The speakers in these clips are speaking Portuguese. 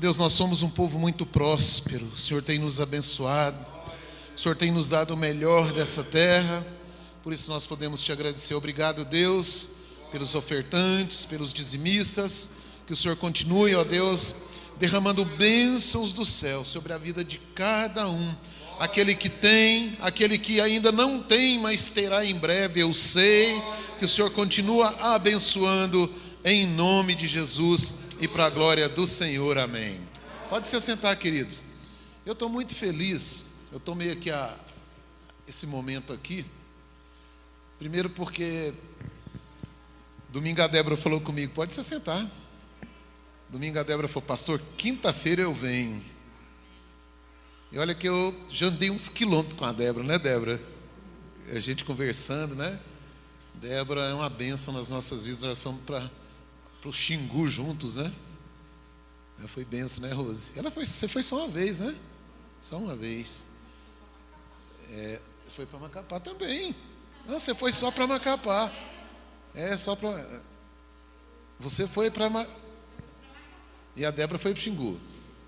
Deus, nós somos um povo muito próspero. O Senhor tem nos abençoado. O Senhor tem nos dado o melhor dessa terra. Por isso nós podemos te agradecer. Obrigado, Deus, pelos ofertantes, pelos dizimistas. Que o Senhor continue, ó Deus, derramando bênçãos do céu sobre a vida de cada um. Aquele que tem, aquele que ainda não tem, mas terá em breve, eu sei. Que o Senhor continua abençoando em nome de Jesus e para a glória do Senhor, amém. Pode se assentar, queridos. Eu estou muito feliz, eu tomei aqui esse momento aqui, primeiro porque domingo a Débora falou comigo, pode se assentar. Domingo a Débora falou, pastor, quinta-feira eu venho. E olha que eu já andei uns quilômetros com a Débora, né, Débora? A gente conversando, né? Débora é uma bênção nas nossas vidas. Nós fomos para o Xingu juntos, né? Foi bênção, né, Rose? Você foi só uma vez, né? Só uma vez. Foi para Macapá também. Não, você foi só para Macapá. Só para... Você foi para... E a Débora foi para o Xingu.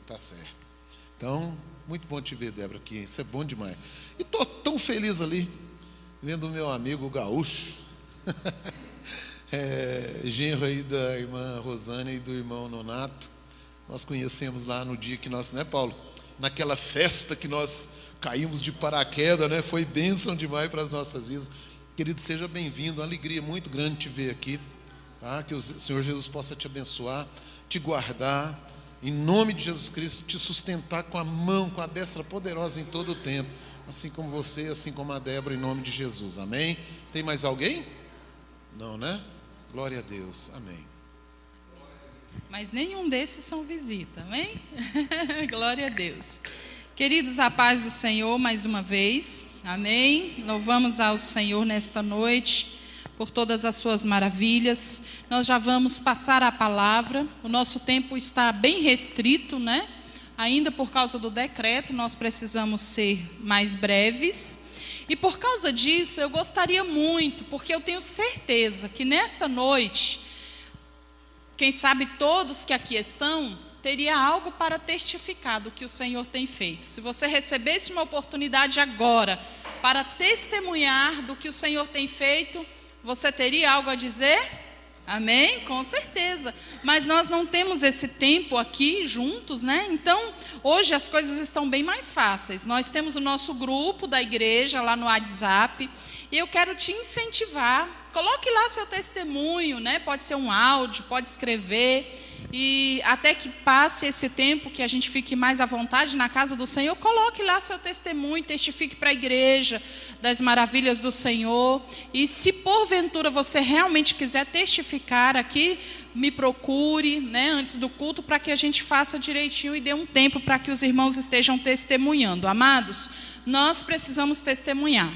Tá certo. Então, muito bom te ver, Débora, aqui. Isso é bom demais. E estou tão feliz ali, vendo o meu amigo gaúcho. Genro aí da irmã Rosânia e do irmão Nonato. Nós conhecemos lá no dia que nós, né, Paulo? Naquela festa que nós caímos de paraquedas, né? Foi bênção demais para as nossas vidas. Querido, seja bem-vindo, uma alegria muito grande te ver aqui, tá? Que o Senhor Jesus possa te abençoar, te guardar, em nome de Jesus Cristo, te sustentar com a mão, com a destra poderosa em todo o tempo, assim como você, assim como a Débora, em nome de Jesus, amém? Tem mais alguém? Não, né? Glória a Deus, amém. Mas nenhum desses são visita, amém? Glória a Deus. Queridos, a paz do Senhor mais uma vez, amém? Louvamos ao Senhor nesta noite por todas as suas maravilhas. Nós já vamos passar a palavra, o nosso tempo está bem restrito, né? Ainda por causa do decreto, nós precisamos ser mais breves. E por causa disso, eu gostaria muito, porque eu tenho certeza que nesta noite, quem sabe todos que aqui estão, teria algo para testificar do que o Senhor tem feito. Se você recebesse uma oportunidade agora para testemunhar do que o Senhor tem feito, você teria algo a dizer? Amém? Com certeza. Mas nós não temos esse tempo aqui juntos, né? Então, hoje as coisas estão bem mais fáceis. Nós temos o nosso grupo da igreja lá no WhatsApp. E eu quero te incentivar. Coloque lá seu testemunho, né? Pode ser um áudio, pode escrever. E até que passe esse tempo, que a gente fique mais à vontade na casa do Senhor, coloque lá seu testemunho, testifique para a igreja das maravilhas do Senhor. E se porventura você realmente quiser testificar aqui, me procure, né, antes do culto, para que a gente faça direitinho e dê um tempo para que os irmãos estejam testemunhando. Amados, nós precisamos testemunhar.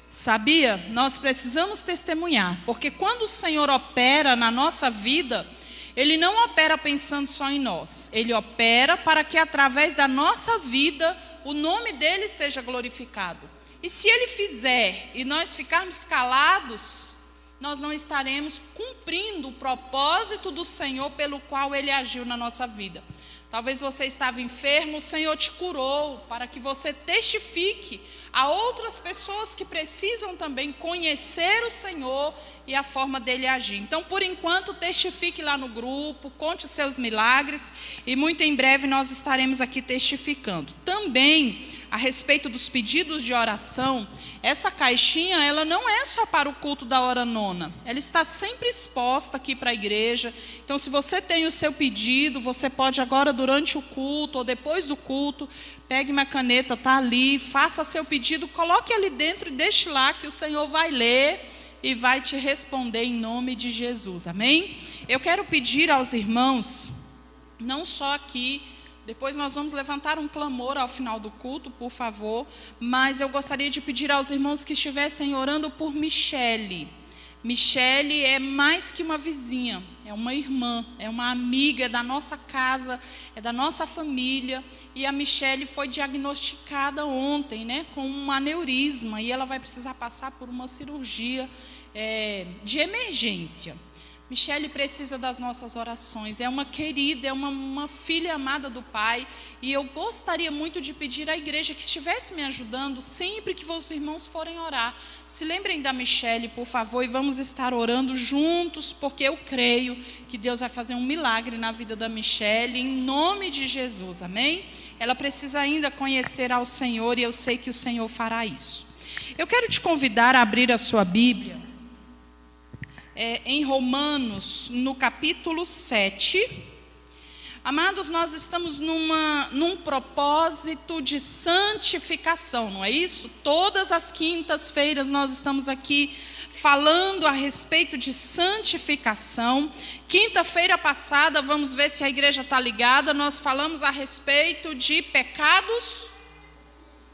Sabia? Nós precisamos testemunhar, porque quando o Senhor opera na nossa vida, Ele não opera pensando só em nós. Ele opera para que através da nossa vida o nome dele seja glorificado. E se ele fizer e nós ficarmos calados, nós não estaremos cumprindo o propósito do Senhor pelo qual ele agiu na nossa vida. Talvez você estava enfermo, o Senhor te curou para que você testifique a outras pessoas que precisam também conhecer o Senhor e a forma dele agir. Então, por enquanto, testifique lá no grupo, conte os seus milagres e muito em breve nós estaremos aqui testificando. Também, a respeito dos pedidos de oração, essa caixinha, ela não é só para o culto da hora nona, ela está sempre exposta aqui para a igreja. Então, se você tem o seu pedido, você pode agora durante o culto ou depois do culto, pegue uma caneta, está ali, faça seu pedido, coloque ali dentro e deixe lá que o Senhor vai ler e vai te responder em nome de Jesus, amém? Eu quero pedir aos irmãos, não só aqui, depois nós vamos levantar um clamor ao final do culto, por favor, mas eu gostaria de pedir aos irmãos que estivessem orando por Michele. Michele é mais que uma vizinha, é uma irmã, é uma amiga, é da nossa casa, é da nossa família. E a Michele foi diagnosticada ontem, né, com um aneurisma, e ela vai precisar passar por uma cirurgia de emergência. Michele precisa das nossas orações, é uma querida, é uma filha amada do Pai, e eu gostaria muito de pedir à igreja que estivesse me ajudando sempre que os irmãos forem orar. Se lembrem da Michele, por favor, e vamos estar orando juntos, porque eu creio que Deus vai fazer um milagre na vida da Michele, em nome de Jesus, amém? Ela precisa ainda conhecer ao Senhor, e eu sei que o Senhor fará isso. Eu quero te convidar a abrir a sua Bíblia, em Romanos, no capítulo 7. Amados, nós estamos num propósito de santificação, não é isso? Todas as quintas-feiras nós estamos aqui falando a respeito de santificação. Quinta-feira passada, vamos ver se a igreja está ligada, nós falamos a respeito de pecados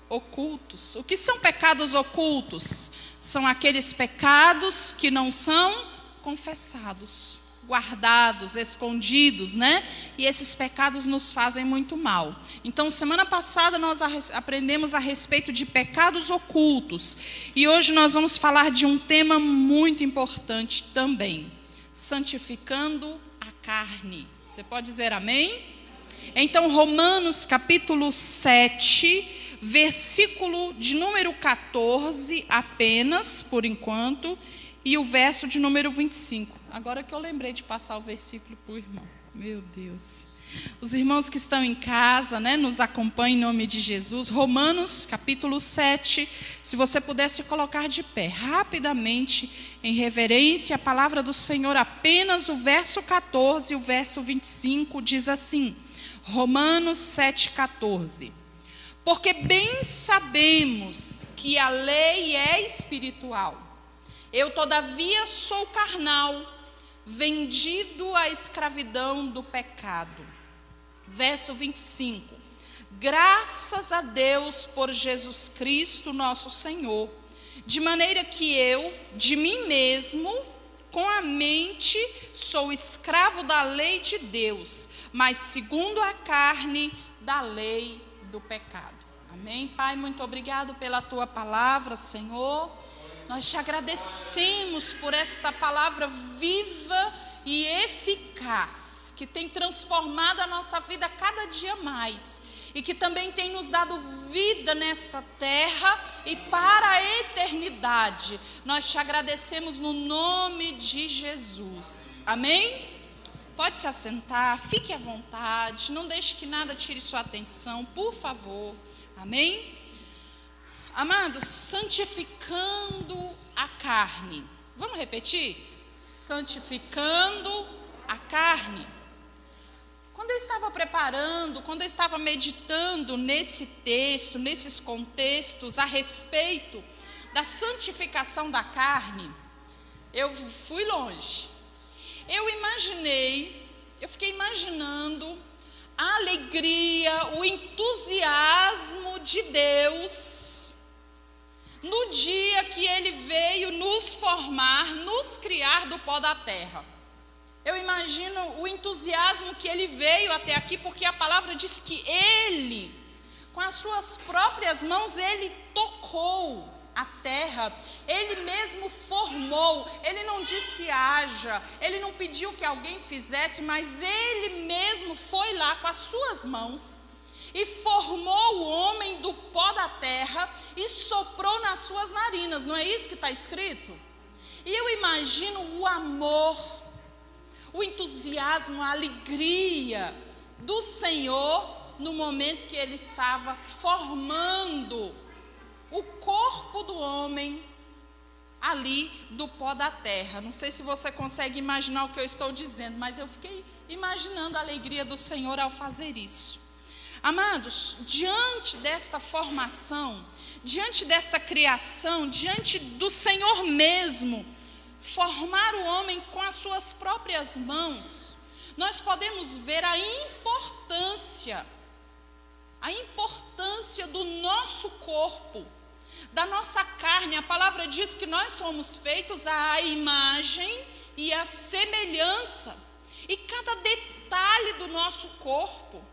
ocultos. O que são pecados ocultos? São aqueles pecados que não são confessados, guardados, escondidos, né? E esses pecados nos fazem muito mal. Então, semana passada nós aprendemos a respeito de pecados ocultos. E hoje nós vamos falar de um tema muito importante também: santificando a carne. Você pode dizer amém? Então, Romanos capítulo 7... versículo de número 14 apenas, por enquanto, e o verso de número 25. Agora que eu lembrei de passar o versículo para o irmão. Meu Deus. Os irmãos que estão em casa, né, nos acompanhem em nome de Jesus. Romanos capítulo 7, se você pudesse colocar de pé, rapidamente, em reverência à palavra do Senhor, apenas o verso 14 e o verso 25, diz assim, Romanos 7, 14. Porque bem sabemos que a lei é espiritual. Eu, todavia, sou carnal, vendido à escravidão do pecado. Verso 25. Graças a Deus por Jesus Cristo, nosso Senhor, de maneira que eu, de mim mesmo, com a mente, sou escravo da lei de Deus, mas segundo a carne, da lei do pecado. Amém? Pai, muito obrigado pela tua palavra, Senhor. Nós te agradecemos por esta palavra viva e eficaz, que tem transformado a nossa vida cada dia mais, e que também tem nos dado vida nesta terra e para a eternidade. Nós te agradecemos no nome de Jesus. Amém? Pode se assentar, fique à vontade, não deixe que nada tire sua atenção, por favor. Amém? Amados, santificando a carne. Vamos repetir? Santificando a carne. Quando eu estava preparando, quando eu estava meditando nesse texto, nesses contextos a respeito da santificação da carne, eu fui longe. Eu fiquei imaginando a alegria, o entusiasmo de Deus no dia que Ele veio nos formar, nos criar do pó da terra. Eu imagino o entusiasmo que Ele veio até aqui, porque a palavra diz que Ele, com as suas próprias mãos, Ele tocou a terra, Ele mesmo formou. Ele não disse haja, Ele não pediu que alguém fizesse, mas Ele mesmo foi lá com as suas mãos e formou o homem do pó da terra e soprou nas suas narinas. Não é isso que está escrito? E eu imagino o amor, o entusiasmo, a alegria do Senhor no momento que Ele estava formando o corpo do homem ali do pó da terra. Não sei se você consegue imaginar o que eu estou dizendo, mas eu fiquei imaginando a alegria do Senhor ao fazer isso. Amados, diante desta formação, diante dessa criação, diante do Senhor mesmo formar o homem com as suas próprias mãos, nós podemos ver a importância do nosso corpo, da nossa carne. A palavra diz que nós somos feitos à imagem e à semelhança, e cada detalhe do nosso corpo,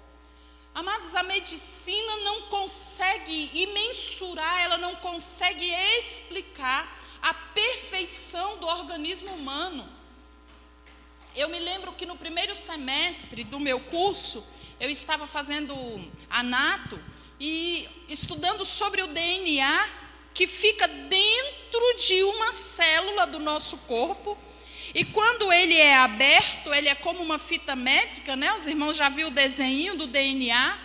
amados, a medicina não consegue mensurar, ela não consegue explicar a perfeição do organismo humano. Eu me lembro que no primeiro semestre do meu curso, eu estava fazendo anato e estudando sobre o DNA que fica dentro de uma célula do nosso corpo. E quando ele é aberto, ele é como uma fita métrica, né? Os irmãos já viram o desenho do DNA.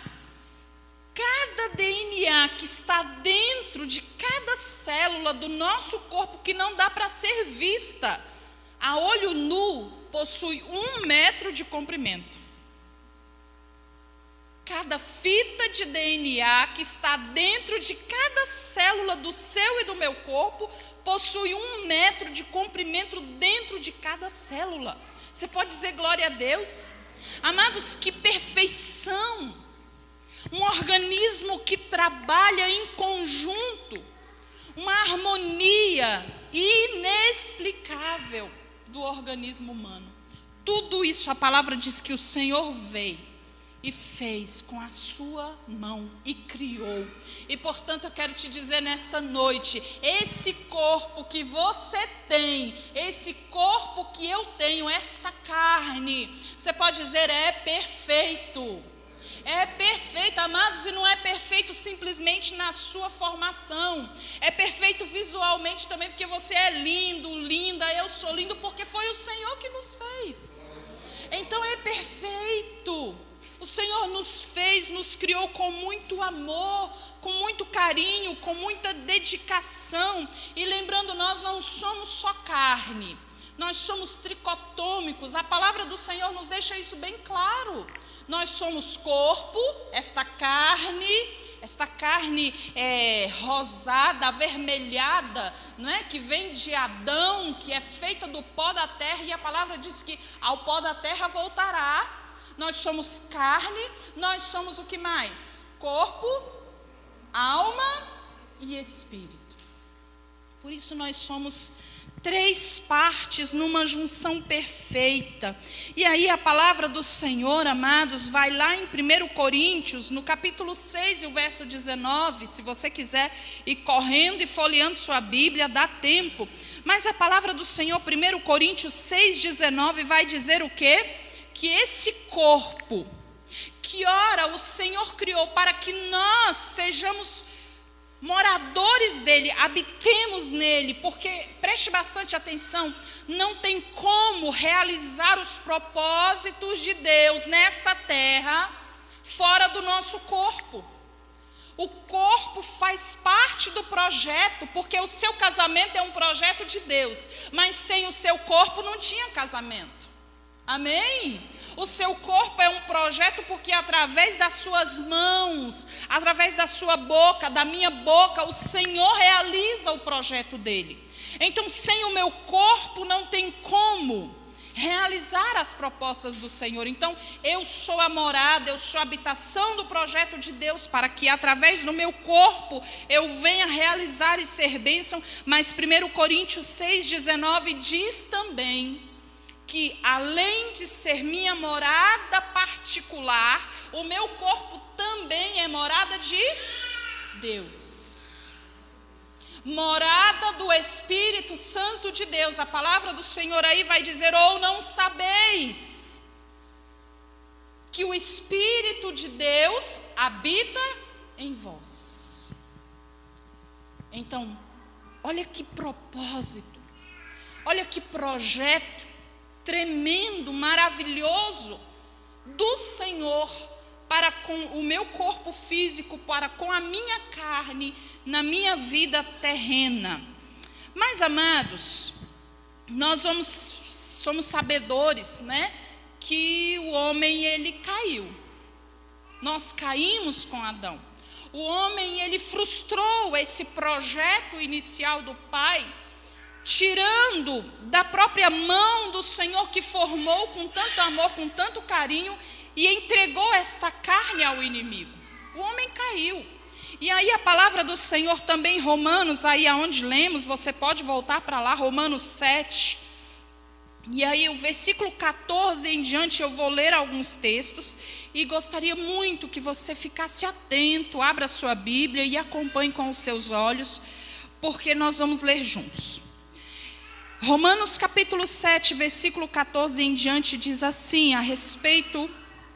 Cada DNA que está dentro de cada célula do nosso corpo, que não dá para ser vista a olho nu, possui 1 metro de comprimento. Cada fita de DNA que está dentro de cada célula do seu e do meu corpo possui 1 metro de comprimento dentro de cada célula. Você pode dizer glória a Deus? Amados, que perfeição! Um organismo que trabalha em conjunto, uma harmonia inexplicável do organismo humano. Tudo isso, a palavra diz que o Senhor veio e fez com a sua mão e criou. E portanto eu quero te dizer nesta noite, esse corpo que você tem, esse corpo que eu tenho, esta carne, você pode dizer é perfeito. É perfeito, amados, e não é perfeito simplesmente na sua formação. É perfeito visualmente também, porque você é lindo, linda. Eu sou lindo porque foi o Senhor que nos fez. Então é perfeito. O Senhor nos fez, nos criou com muito amor, com muito carinho, com muita dedicação. E lembrando, nós não somos só carne, nós somos tricotômicos. A palavra do Senhor nos deixa isso bem claro. Nós somos corpo, esta carne rosada, avermelhada, não é? Que vem de Adão, que é feita do pó da terra, e a palavra diz que ao pó da terra voltará. Nós somos carne, nós somos o que mais? Corpo, alma e espírito. Por isso nós somos 3 partes numa junção perfeita. E aí a palavra do Senhor, amados, vai lá em 1 Coríntios, no capítulo 6 e o verso 19, se você quiser ir correndo e folheando sua Bíblia, dá tempo. Mas a palavra do Senhor, 1 Coríntios 6, 19, vai dizer o quê? Que esse corpo, que ora o Senhor criou para que nós sejamos moradores dele, habitemos nele, porque, preste bastante atenção, não tem como realizar os propósitos de Deus nesta terra fora do nosso corpo. O corpo faz parte do projeto, porque o seu casamento é um projeto de Deus, mas sem o seu corpo não tinha casamento. Amém? O seu corpo é um projeto porque através das suas mãos, através da sua boca, da minha boca, o Senhor realiza o projeto dele. Então, sem o meu corpo não tem como realizar as propostas do Senhor. Então, eu sou a morada, eu sou a habitação do projeto de Deus, para que através do meu corpo eu venha realizar e ser bênção. Mas 1 Coríntios 6,19 diz também que além de ser minha morada particular, o meu corpo também é morada de Deus. Morada do Espírito Santo de Deus. A palavra do Senhor aí vai dizer: ou não sabeis que o Espírito de Deus habita em vós. Então, olha que propósito, olha que projeto tremendo, maravilhoso do Senhor para com o meu corpo físico, para com a minha carne, na minha vida terrena. Mas, amados, nós somos sabedores, né, que o homem, ele caiu. Nós caímos com Adão. O homem, ele frustrou esse projeto inicial do Pai, tirando da própria mão do Senhor, que formou com tanto amor, com tanto carinho, e entregou esta carne ao inimigo. O homem caiu. E aí a palavra do Senhor também em Romanos, aí aonde lemos, você pode voltar para lá, Romanos 7. E aí o versículo 14 em diante eu vou ler alguns textos, e gostaria muito que você ficasse atento, abra sua Bíblia e acompanhe com os seus olhos, porque nós vamos ler juntos. Romanos capítulo 7, versículo 14 em diante diz assim, a respeito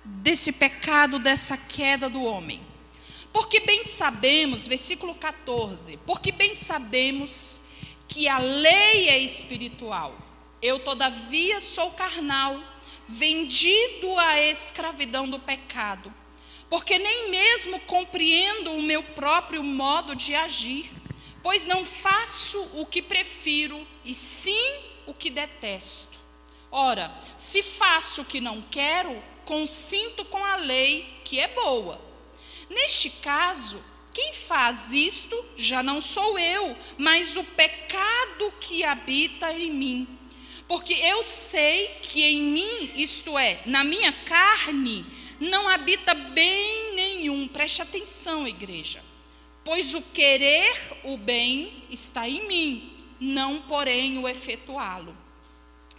desse pecado, dessa queda do homem. Porque bem sabemos, versículo 14, porque bem sabemos que a lei é espiritual. Eu, todavia, sou carnal, vendido à escravidão do pecado. Porque nem mesmo compreendo o meu próprio modo de agir, pois não faço o que prefiro, e sim o que detesto. Ora, se faço o que não quero, consinto com a lei que é boa. Neste caso, quem faz isto já não sou eu, mas o pecado que habita em mim. Porque eu sei que em mim, isto é, na minha carne, não habita bem nenhum. Preste atenção, igreja. Pois o querer o bem está em mim, não porém o efetuá-lo.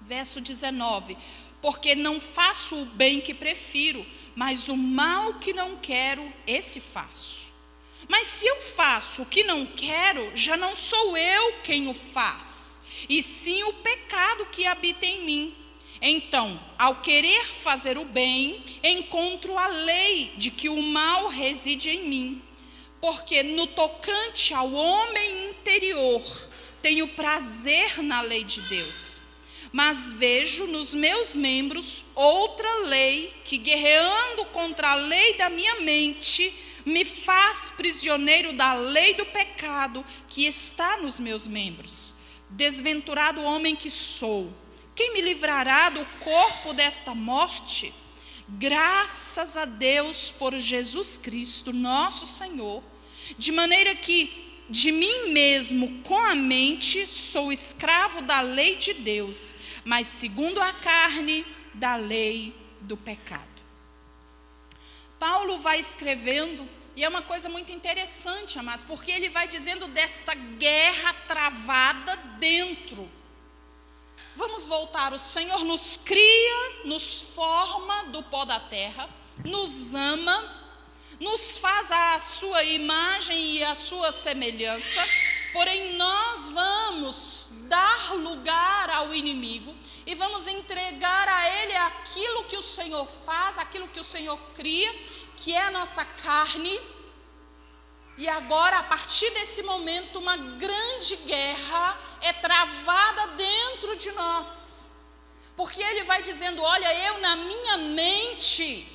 Verso 19. Porque não faço o bem que prefiro, mas o mal que não quero, esse faço. Mas se eu faço o que não quero, já não sou eu quem o faz, e sim o pecado que habita em mim. Então, ao querer fazer o bem, encontro a lei de que o mal reside em mim. Porque no tocante ao homem interior, tenho prazer na lei de Deus. Mas vejo nos meus membros outra lei que, guerreando contra a lei da minha mente, me faz prisioneiro da lei do pecado que está nos meus membros. Desventurado homem que sou, quem me livrará do corpo desta morte? Graças a Deus por Jesus Cristo, nosso Senhor. De maneira que de mim mesmo, com a mente, sou escravo da lei de Deus, mas segundo a carne, da lei do pecado. Paulo vai escrevendo, e é uma coisa muito interessante, amados, porque ele vai dizendo desta guerra travada dentro. Vamos voltar, o Senhor nos cria, nos forma do pó da terra, nos ama, nos faz a sua imagem e a sua semelhança, porém nós vamos dar lugar ao inimigo e vamos entregar a ele aquilo que o Senhor faz, aquilo que o Senhor cria, que é a nossa carne. E agora, a partir desse momento, uma grande guerra é travada dentro de nós, porque ele vai dizendo, olha, eu na minha mente,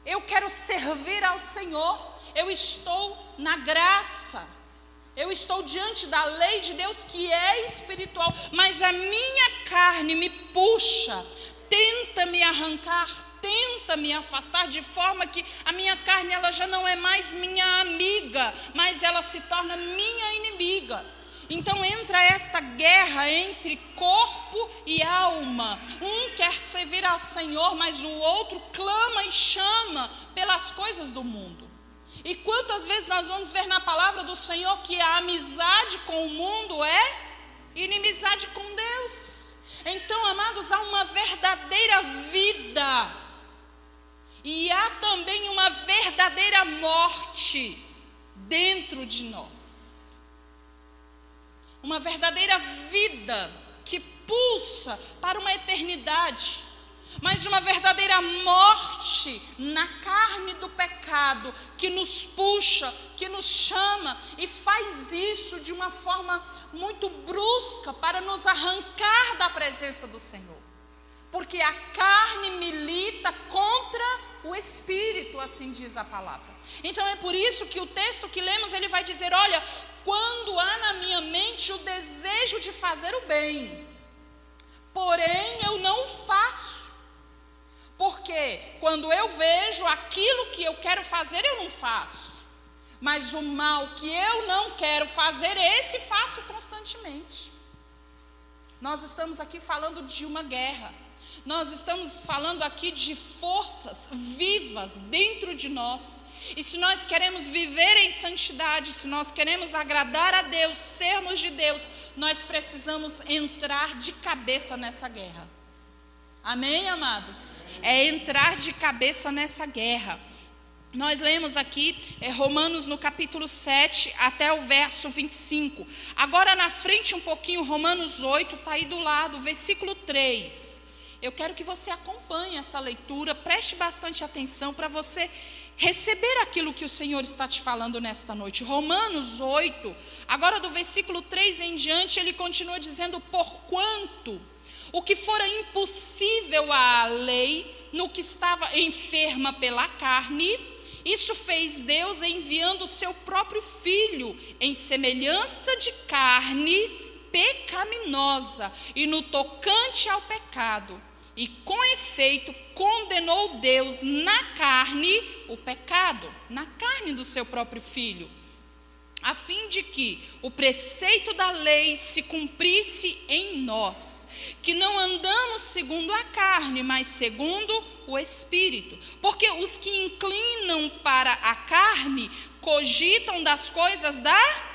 eu quero servir ao Senhor, eu estou na graça, eu estou diante da lei de Deus que é espiritual, mas a minha carne me puxa, tenta me arrancar, tenta me afastar, de forma que a minha carne ela já não é mais minha amiga, mas ela se torna minha inimiga. Então entra esta guerra entre corpo e alma. Um quer servir ao Senhor, mas o outro clama e chama pelas coisas do mundo. E quantas vezes nós vamos ver na palavra do Senhor que a amizade com o mundo é inimizade com Deus. Então, amados, há uma verdadeira vida e há também uma verdadeira morte dentro de nós. Uma verdadeira vida que pulsa para uma eternidade, mas uma verdadeira morte na carne do pecado, que nos puxa, que nos chama e faz isso de uma forma muito brusca para nos arrancar da presença do Senhor. Porque a carne milita contra o Espírito, assim diz a palavra. Então é por isso que o texto que lemos, ele vai dizer, olha, quando há na minha mente o desejo de fazer o bem, porém eu não o faço. Porque quando eu vejo aquilo que eu quero fazer, eu não faço. Mas o mal que eu não quero fazer, esse faço constantemente. Nós estamos aqui falando de uma guerra. Nós estamos falando aqui de forças vivas dentro de nós. E se nós queremos viver em santidade, se nós queremos agradar a Deus, sermos de Deus, nós precisamos entrar de cabeça nessa guerra. Amém, amados? É entrar de cabeça nessa guerra. Nós lemos aqui Romanos no capítulo 7 até o verso 25. Agora na frente um pouquinho, Romanos 8, está aí do lado, versículo 3. Eu quero que você acompanhe essa leitura, preste bastante atenção para você receber aquilo que o Senhor está te falando nesta noite. Romanos 8, agora do versículo 3 em diante, ele continua dizendo: porquanto o que fora impossível à lei, no que estava enferma pela carne, isso fez Deus enviando o seu próprio Filho em semelhança de carne pecaminosa e no tocante ao pecado. E com efeito condenou Deus na carne o pecado, na carne do seu próprio Filho, a fim de que o preceito da lei se cumprisse em nós, que não andamos segundo a carne, mas segundo o Espírito. Porque os que inclinam para a carne cogitam das coisas da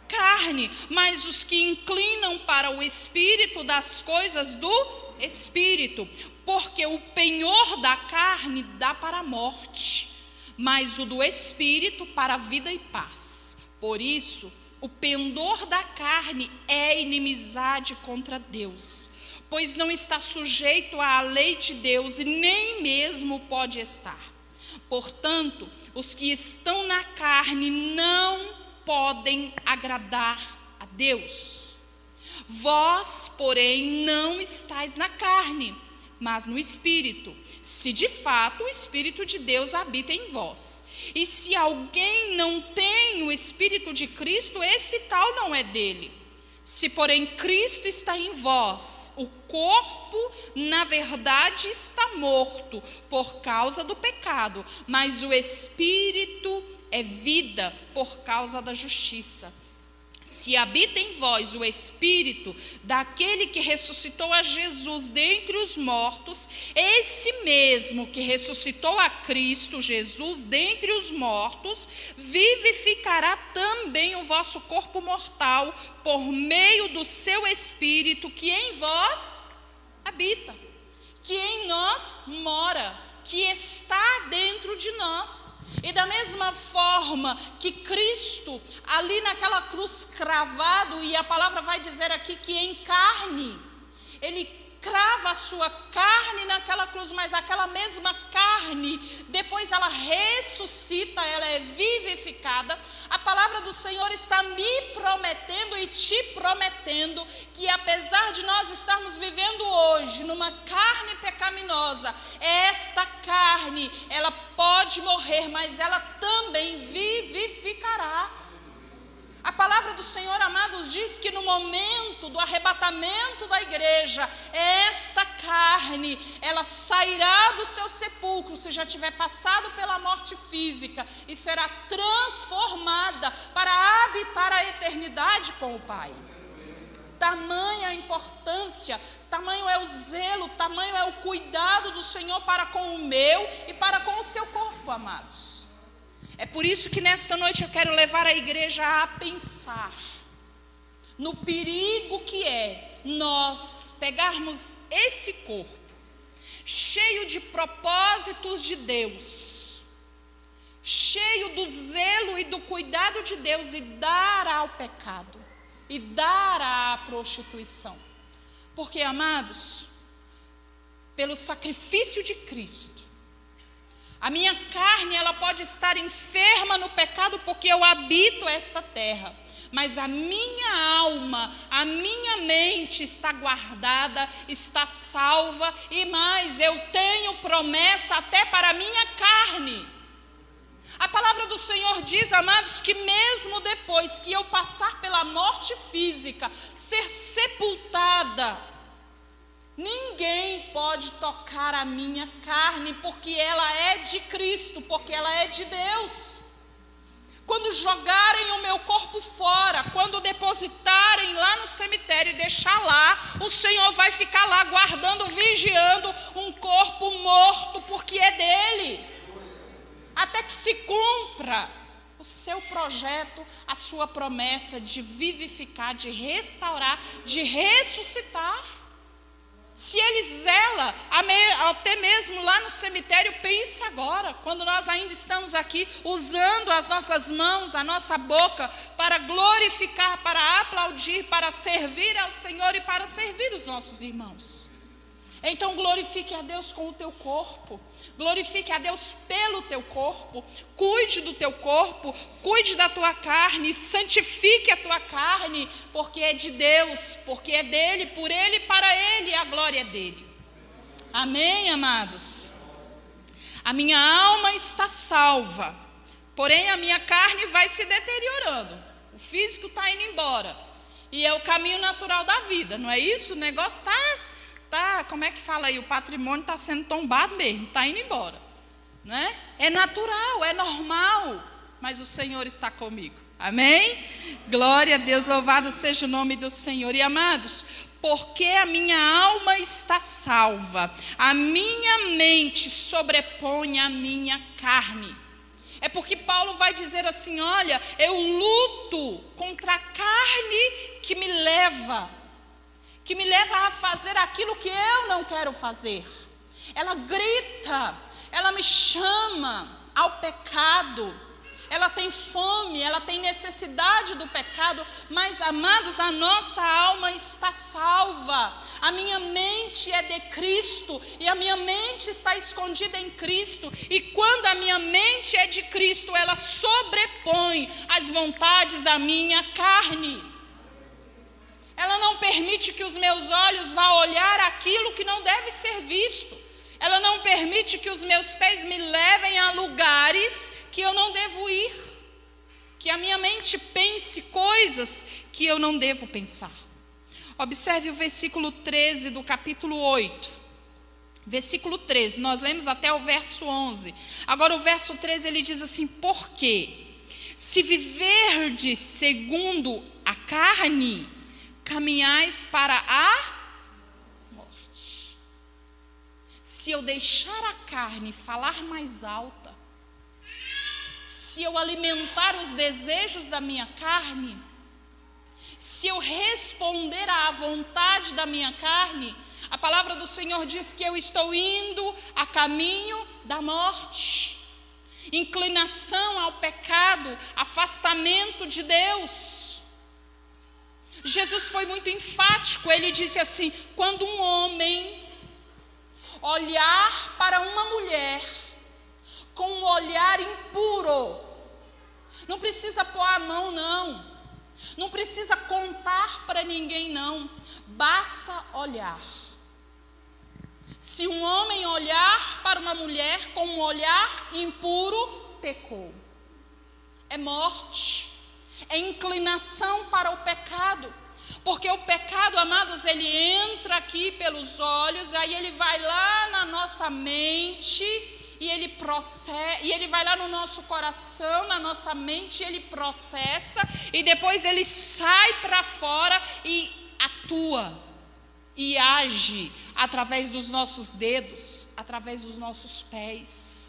carne, mas os que inclinam para o Espírito das coisas do Espírito. Porque o penhor da carne dá para a morte, mas o do Espírito para a vida e paz. Por isso, o pendor da carne é inimizade contra Deus, pois não está sujeito à lei de Deus e nem mesmo pode estar. Portanto, os que estão na carne não podem agradar a Deus. Vós, porém, não estáis na carne, mas no Espírito, se de fato o Espírito de Deus habita em vós. E se alguém não tem o Espírito de Cristo, esse tal não é dele. Se porém Cristo está em vós, o corpo na verdade está morto por causa do pecado, mas o Espírito é vida por causa da justiça. Se habita em vós o Espírito daquele que ressuscitou a Jesus dentre os mortos, esse mesmo que ressuscitou a Cristo Jesus dentre os mortos, vivificará também o vosso corpo mortal por meio do seu Espírito que em vós habita, que em nós mora, que está dentro de nós. E da mesma forma que Cristo, ali naquela cruz cravado, e a palavra vai dizer aqui que em carne, ele crava a sua carne naquela cruz, mas aquela mesma carne, depois ela ressuscita, ela é vivificada. A palavra do Senhor está me prometendo e te prometendo que apesar de nós estarmos vivendo hoje numa carne pecaminosa, esta carne, ela pode morrer, mas ela também vivificará. A palavra do Senhor, amados, diz que no momento do arrebatamento da igreja, esta carne, ela sairá do seu sepulcro, se já tiver passado pela morte física, e será transformada para habitar a eternidade com o Pai. Tamanha a importância, tamanho é o zelo, tamanho é o cuidado do Senhor para com o meu e para com o seu corpo, amados. É por isso que nesta noite eu quero levar a igreja a pensar no perigo que é nós pegarmos esse corpo, cheio de propósitos de Deus, cheio do zelo e do cuidado de Deus, e dar ao pecado, e dar à prostituição. Porque, amados, pelo sacrifício de Cristo, a minha carne, ela pode estar enferma no pecado porque eu habito esta terra, mas a minha alma, a minha mente está guardada, está salva, e mais, eu tenho promessa até para a minha carne. A palavra do Senhor diz, amados, que mesmo depois que eu passar pela morte física, ser sepultada, ninguém pode tocar a minha carne, porque ela é de Cristo, porque ela é de Deus. Quando jogarem o meu corpo fora, quando depositarem lá no cemitério e deixar lá, o Senhor vai ficar lá guardando, vigiando um corpo morto, porque é dele, até que se cumpra o seu projeto, a sua promessa de vivificar, de restaurar, de ressuscitar. Se Ele zela, até mesmo lá no cemitério, pensa agora, quando nós ainda estamos aqui, usando as nossas mãos, a nossa boca, para glorificar, para aplaudir, para servir ao Senhor e para servir os nossos irmãos. Então glorifique a Deus com o teu corpo, glorifique a Deus pelo teu corpo, cuide do teu corpo, cuide da tua carne, santifique a tua carne, porque é de Deus, porque é dele, por ele e para ele, a glória é dele. Amém, amados? A minha alma está salva, porém a minha carne vai se deteriorando, o físico está indo embora, e é o caminho natural da vida, não é isso? O negócio está, como é que fala aí? O patrimônio está sendo tombado mesmo, está indo embora, não é? É natural, é normal, mas o Senhor está comigo, amém? Glória a Deus, louvado seja o nome do Senhor. E amados, porque a minha alma está salva, a minha mente sobrepõe a minha carne. É porque Paulo vai dizer assim: olha, eu luto contra a carne que me leva a fazer aquilo que eu não quero fazer. Ela grita, ela me chama ao pecado, ela tem fome, ela tem necessidade do pecado, mas, amados, a nossa alma está salva, a minha mente é de Cristo, e a minha mente está escondida em Cristo, e quando a minha mente é de Cristo, ela sobrepõe as vontades da minha carne. Ela não permite que os meus olhos vá olhar aquilo que não deve ser visto. Ela não permite que os meus pés me levem a lugares que eu não devo ir. Que a minha mente pense coisas que eu não devo pensar. Observe o versículo 13 do capítulo 8. Versículo 13, nós lemos até o verso 11. Agora o verso 13 ele diz assim: porque se viverdes segundo a carne, caminhais para a morte. Se eu deixar a carne falar mais alta, se eu alimentar os desejos da minha carne, se eu responder à vontade da minha carne, a palavra do Senhor diz que eu estou indo a caminho da morte. Inclinação ao pecado, afastamento de Deus. Jesus foi muito enfático, ele disse assim: quando um homem olhar para uma mulher com um olhar impuro, não precisa pôr a mão não precisa contar para ninguém não, basta olhar. Se um homem olhar para uma mulher com um olhar impuro, pecou, é morte. É inclinação para o pecado, porque o pecado, amados, ele entra aqui pelos olhos, aí ele vai lá na nossa mente, e ele processa, e ele vai lá no nosso coração, na nossa mente, ele processa, e depois ele sai para fora e atua, e age através dos nossos dedos, através dos nossos pés.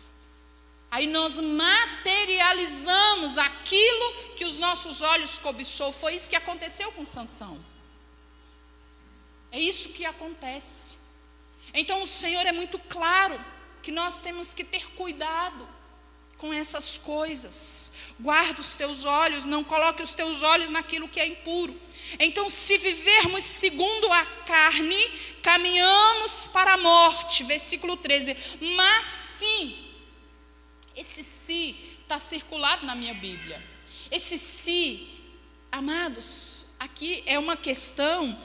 Aí nós materializamos aquilo que os nossos olhos cobiçou. Foi isso que aconteceu com Sansão. É isso que acontece. Então o Senhor é muito claro que nós temos que ter cuidado com essas coisas. Guarda os teus olhos, não coloque os teus olhos naquilo que é impuro. Então, se vivermos segundo a carne, caminhamos para a morte. Versículo 13. Mas sim, esse se está circulado na minha Bíblia. Esse se, amados, aqui é uma questão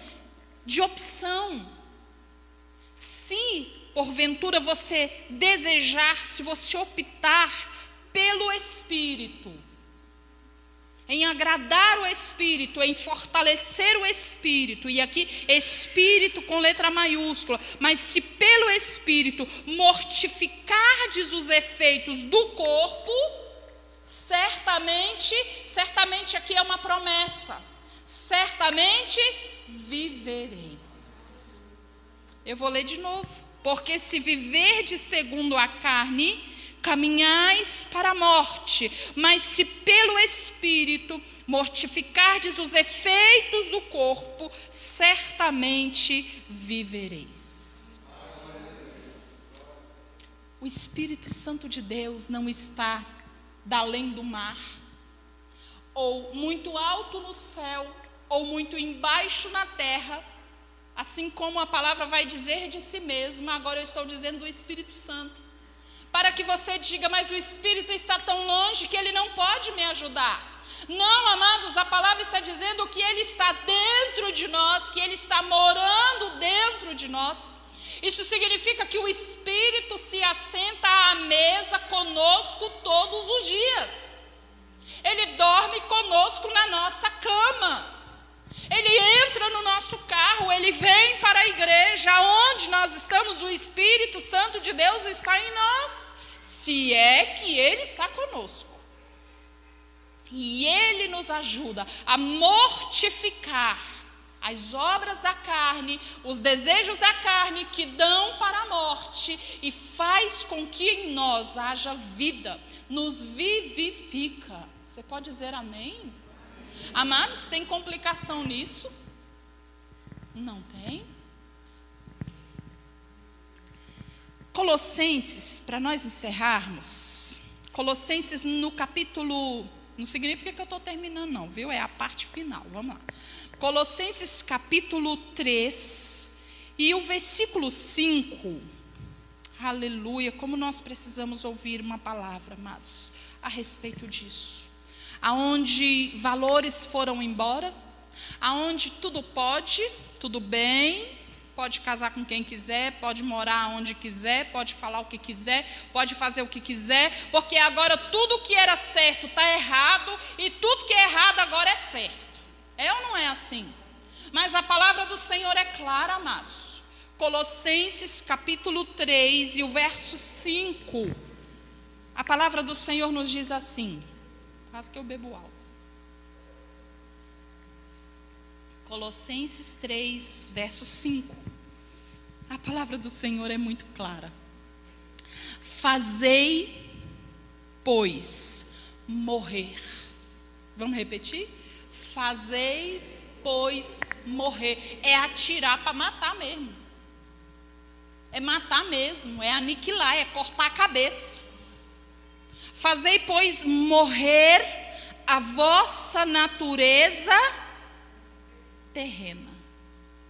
de opção. Se porventura você desejar, se você optar pelo Espírito, em agradar o Espírito, em fortalecer o Espírito, e aqui Espírito com letra maiúscula, mas se pelo Espírito mortificardes os efeitos do corpo, certamente aqui é uma promessa, certamente vivereis. Eu vou ler de novo. Porque se viverdes segundo a carne, caminhais para a morte, mas se pelo Espírito mortificardes os efeitos do corpo, certamente vivereis. O Espírito Santo de Deus não está da além do mar, ou muito alto no céu, ou muito embaixo na terra, assim como a palavra vai dizer de si mesma. Agora eu estou dizendo do Espírito Santo, para que você diga: mas o Espírito está tão longe que ele não pode me ajudar. Não, amados, a palavra está dizendo que ele está dentro de nós, que ele está morando dentro de nós. Isso significa que o Espírito se assenta à mesa conosco todos os dias. Ele dorme conosco na nossa cama. Ele entra no nosso carro, ele vem para a igreja. Onde nós estamos, o Espírito Santo de Deus está em nós, se é que ele está conosco. E ele nos ajuda a mortificar as obras da carne, os desejos da carne que dão para a morte, e faz com que em nós haja vida, nos vivifica. Você pode dizer amém? Amados, tem complicação nisso? Não tem? Colossenses, para nós encerrarmos, Colossenses no capítulo, não significa que eu estou terminando não, viu? É a parte final, vamos lá. Colossenses capítulo 3 e o versículo 5, aleluia, como nós precisamos ouvir uma palavra, amados, a respeito disso. Aonde valores foram embora, aonde tudo pode, tudo bem, pode casar com quem quiser, pode morar onde quiser, pode falar o que quiser, pode fazer o que quiser, porque agora tudo que era certo está errado e tudo que é errado agora é certo. É ou não é assim? Mas a palavra do Senhor é clara, amados. Colossenses capítulo 3 e o verso 5. A palavra do Senhor nos diz assim. Quase que eu bebo álcool. Colossenses 3, verso 5. A palavra do Senhor é muito clara. Fazei, pois, morrer. Vamos repetir? Fazei, pois, morrer. É atirar para matar mesmo. É matar mesmo, é aniquilar, é cortar a cabeça. Fazei, pois, morrer a vossa natureza terrena.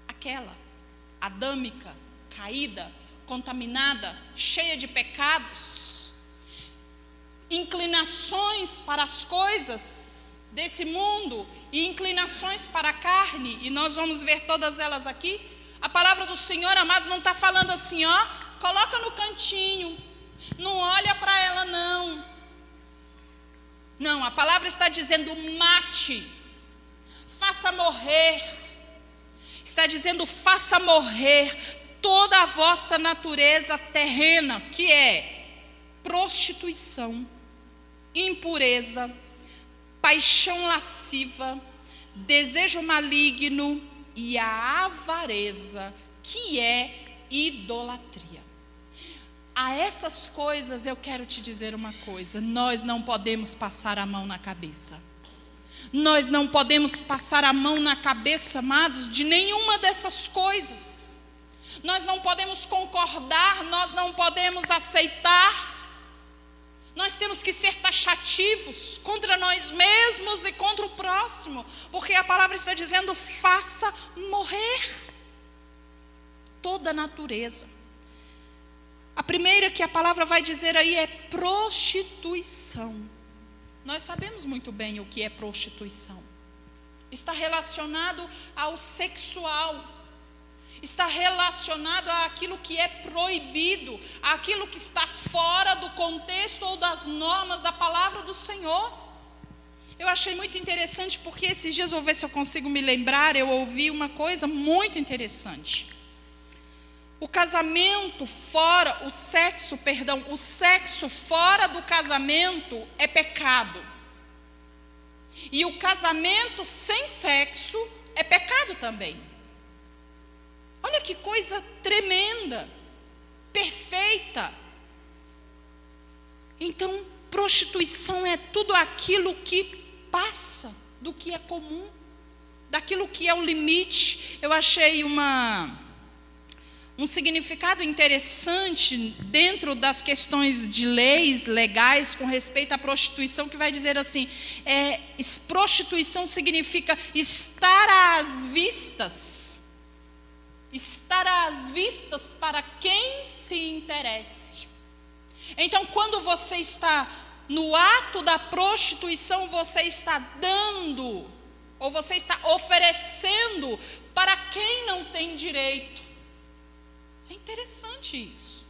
Aquela, adâmica, caída, contaminada, cheia de pecados, inclinações para as coisas desse mundo e inclinações para a carne, e nós vamos ver todas elas aqui. A palavra do Senhor, amados, não está falando assim, ó, coloca no cantinho, não olha para ela não. Não, a palavra está dizendo mate, faça morrer. Está dizendo faça morrer toda a vossa natureza terrena, que é prostituição, impureza, paixão lasciva, desejo maligno e a avareza, que é idolatria. A essas coisas eu quero te dizer uma coisa: nós não podemos passar a mão na cabeça. Nós não podemos passar a mão na cabeça, amados, de nenhuma dessas coisas. Nós não podemos concordar, nós não podemos aceitar. Nós temos que ser taxativos contra nós mesmos e contra o próximo, porque a palavra está dizendo: faça morrer toda a natureza. A primeira que a palavra vai dizer aí é prostituição. Nós sabemos muito bem o que é prostituição. Está relacionado ao sexual. Está relacionado àquilo que é proibido, àquilo que está fora do contexto ou das normas da palavra do Senhor. Eu achei muito interessante, porque esses dias, vou ver se eu consigo me lembrar, eu ouvi uma coisa muito interessante. O sexo fora do casamento é pecado. E o casamento sem sexo é pecado também. Olha que coisa tremenda, perfeita. Então, prostituição é tudo aquilo que passa do que é comum, daquilo que é o limite. Eu achei um significado interessante dentro das questões de leis legais com respeito à prostituição, que vai dizer assim, prostituição significa estar às vistas para quem se interesse. Então, quando você está no ato da prostituição, você está dando, ou você está oferecendo para quem não tem direito. É interessante isso.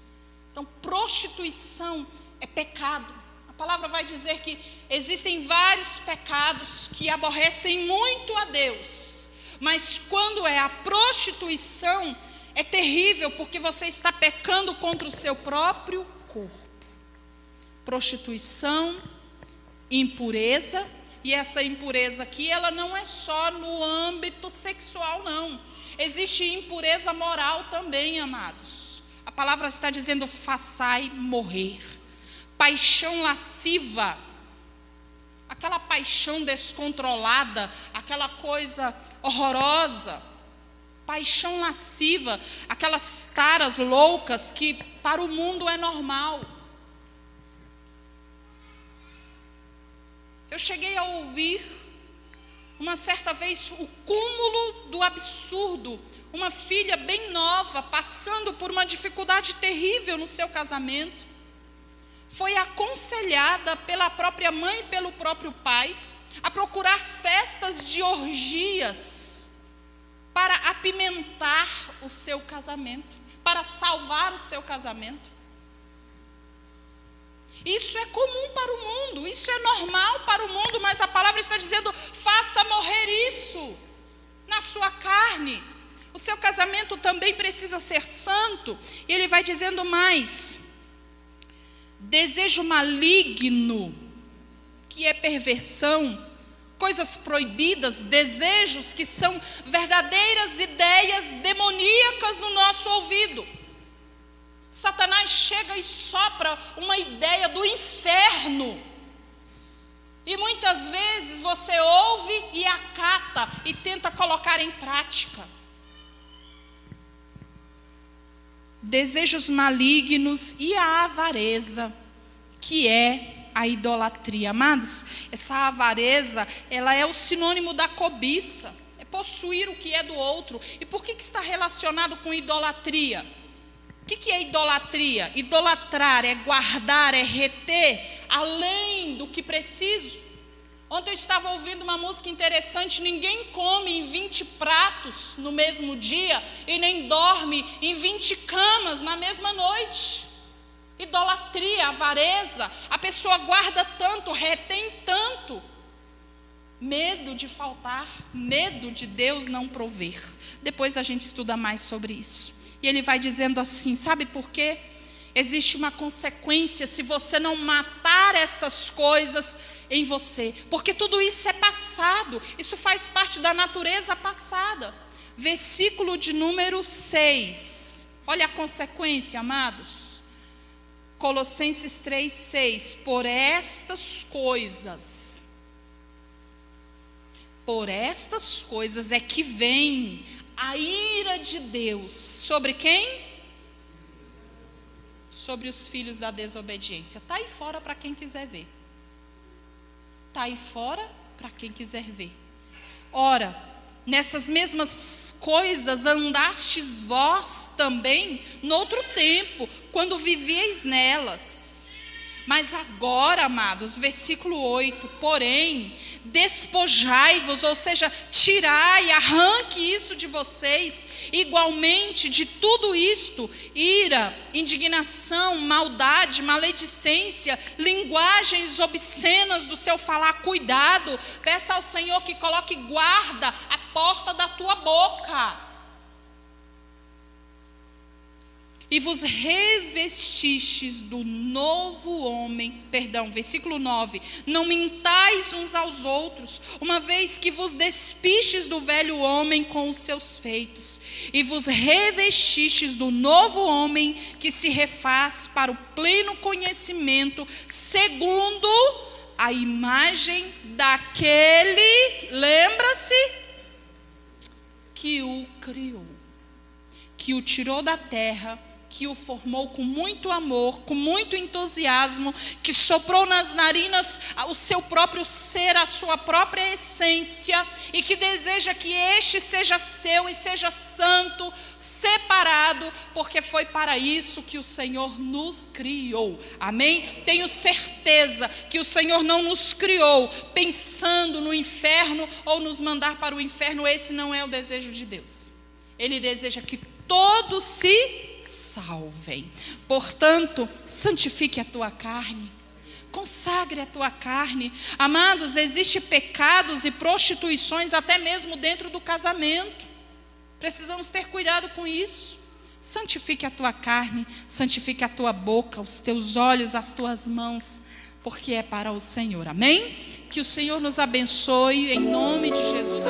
Então, prostituição é pecado. A palavra vai dizer que existem vários pecados que aborrecem muito a Deus. Mas quando é a prostituição, é terrível, porque você está pecando contra o seu próprio corpo. Prostituição, impureza, e essa impureza aqui, ela não é só no âmbito sexual, não. Existe impureza moral também, amados. A palavra está dizendo, façai morrer. Paixão lasciva, aquela paixão descontrolada, aquela coisa horrorosa. Paixão lasciva, aquelas taras loucas que para o mundo é normal. Eu cheguei a ouvir uma certa vez o cúmulo do absurdo, uma filha bem nova, passando por uma dificuldade terrível no seu casamento, foi aconselhada pela própria mãe e pelo próprio pai a procurar festas de orgias para apimentar o seu casamento, para salvar o seu casamento. Isso é comum para o mundo, isso é normal para o mundo, mas a palavra está dizendo, faça morrer isso na sua carne. O seu casamento também precisa ser santo. E ele vai dizendo mais, desejo maligno, que é perversão, coisas proibidas, desejos que são verdadeiras ideias demoníacas no nosso ouvido. Satanás chega e sopra uma ideia do inferno. E muitas vezes você ouve e acata e tenta colocar em prática. Desejos malignos e a avareza, que é a idolatria. Amados, essa avareza, ela é o sinônimo da cobiça. É possuir o que é do outro. E por que está relacionado com idolatria? O que é idolatria? Idolatrar é guardar, é reter, além do que preciso. Ontem eu estava ouvindo uma música interessante, ninguém come em 20 pratos no mesmo dia e nem dorme em 20 camas na mesma noite. Idolatria, avareza, a pessoa guarda tanto, retém tanto. Medo de faltar, medo de Deus não prover. Depois a gente estuda mais sobre isso. E ele vai dizendo assim, sabe por quê? Existe uma consequência se você não matar estas coisas em você. Porque tudo isso é passado, isso faz parte da natureza passada. Versículo de número 6. Olha a consequência, amados. Colossenses 3:6. Por estas coisas é que vem a ira de Deus. Sobre quem? Sobre os filhos da desobediência. Está aí fora para quem quiser ver. Está aí fora para quem quiser ver. Ora, nessas mesmas coisas andastes vós também no outro tempo, quando vivieis nelas. Mas agora, amados, versículo 8, porém, despojai-vos, ou seja, tirai, arranque isso de vocês, igualmente de tudo isto, ira, indignação, maldade, maledicência, linguagens obscenas do seu falar, cuidado, peça ao Senhor que coloque guarda à porta da tua boca. E vos revestistes do novo homem, versículo 9, não mintais uns aos outros, uma vez que vos despistes do velho homem com os seus feitos, e vos revestistes do novo homem, que se refaz para o pleno conhecimento, segundo a imagem daquele, lembra-se, que o criou. que o tirou da terra, que o formou com muito amor, com muito entusiasmo, que soprou nas narinas o seu próprio ser, a sua própria essência, e que deseja que este seja seu e seja santo, separado, porque foi para isso que o Senhor nos criou. Amém? Tenho certeza que o Senhor não nos criou pensando no inferno ou nos mandar para o inferno. Esse não é o desejo de Deus. Ele deseja que todos se salvem. Portanto, santifique a tua carne, consagre a tua carne. Amados, existem pecados e prostituições até mesmo dentro do casamento. Precisamos ter cuidado com isso. Santifique a tua carne, santifique a tua boca, os teus olhos, as tuas mãos, porque é para o Senhor. Amém? Que o Senhor nos abençoe em nome de Jesus.